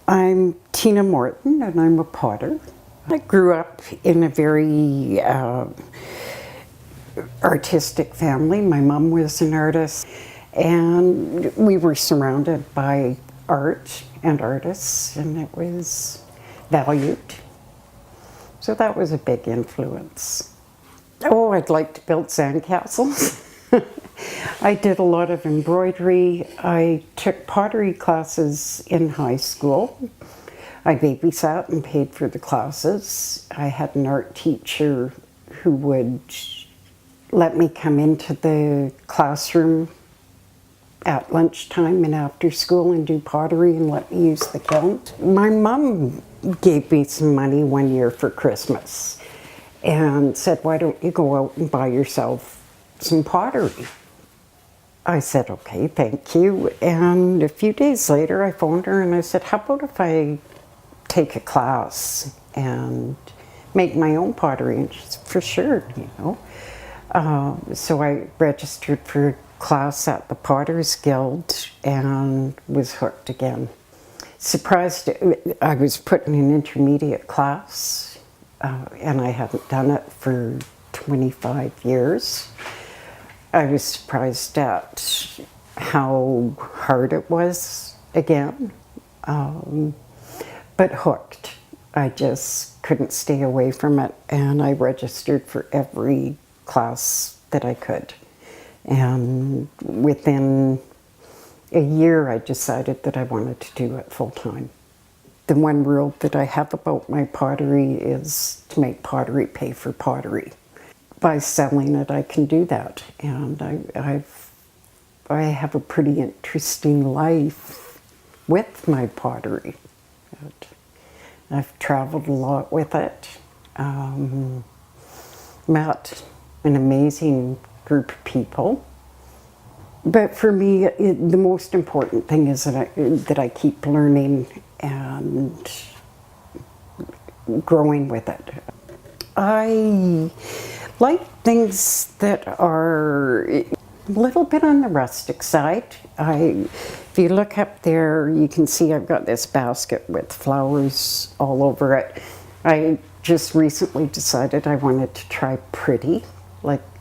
I'm Tina Morton and I'm a potter. I grew up in a very artistic family. My mom was an artist and we were surrounded by art and artists, and it was valued. So that was a big influence. Oh, I'd like to build sandcastles. I did a lot of embroidery. I took pottery classes in high school. I babysat and paid for the classes. I had an art teacher who would let me come into the classroom at lunchtime and after school and do pottery and let me use the kiln. My mom gave me some money one year for Christmas and said, "Why don't you go out and buy yourself some pottery?" I said, "Okay, thank you." And a few days later I phoned her and I said, "How about if I take a class and make my own pottery?" And she said, "For sure, you know." So I registered for a class at the Potter's Guild and was hooked again. Surprised, I was put in an intermediate class and I hadn't done it for 25 years. I was surprised at how hard it was again, but hooked. I just couldn't stay away from it, and I registered for every class that I could. And within a year, I decided that I wanted to do it full time. The one rule that I have about my pottery is to make pottery pay for pottery. By selling it, I can do that, and I have a pretty interesting life with my pottery. I've traveled a lot with it, met an amazing group of people. But for me, the most important thing is that I keep learning and growing with it. I like things that are a little bit on the rustic side. If you look up there, you can see I've got this basket with flowers all over it. I just recently decided I wanted to try pretty,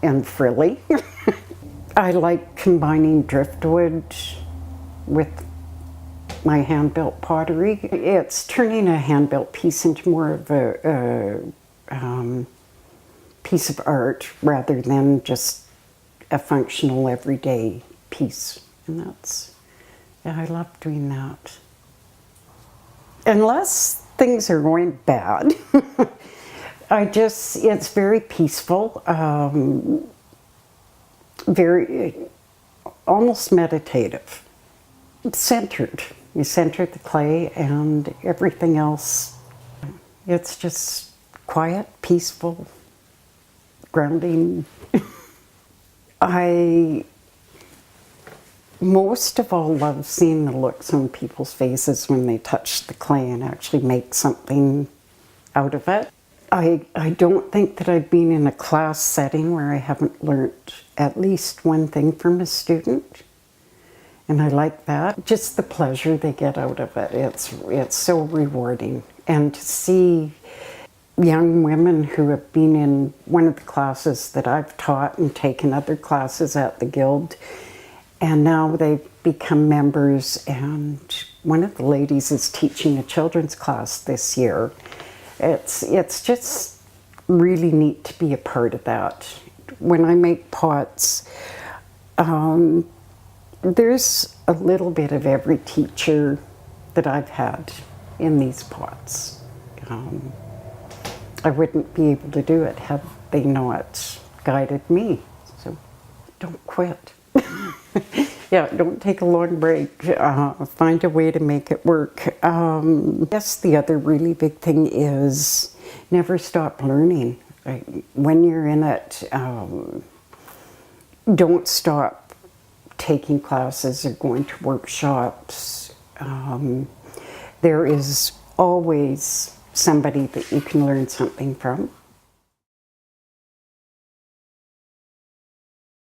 and frilly. I like combining driftwood with my hand-built pottery. It's turning a hand-built piece into more of a piece of art rather than just a functional everyday piece, and I love doing that. Unless things are going bad, it's very peaceful, very almost meditative. It's centered. You center the clay and everything else. It's just quiet, peaceful, grounding. I most of all love seeing the looks on people's faces when they touch the clay and actually make something out of it. I don't think that I've been in a class setting where I haven't learned at least one thing from a student, and I like that. Just the pleasure they get out of it. It's so rewarding. And to see young women who have been in one of the classes that I've taught and taken other classes at the Guild, and now they've become members, and one of the ladies is teaching a children's class this year. It's just really neat to be a part of that. When I make pots, there's a little bit of every teacher that I've had in these pots. I wouldn't be able to do it had they not guided me. So don't quit. Yeah, don't take a long break. Find a way to make it work. Yes, the other really big thing is never stop learning. When you're in it, don't stop taking classes or going to workshops. There is always somebody that you can learn something from.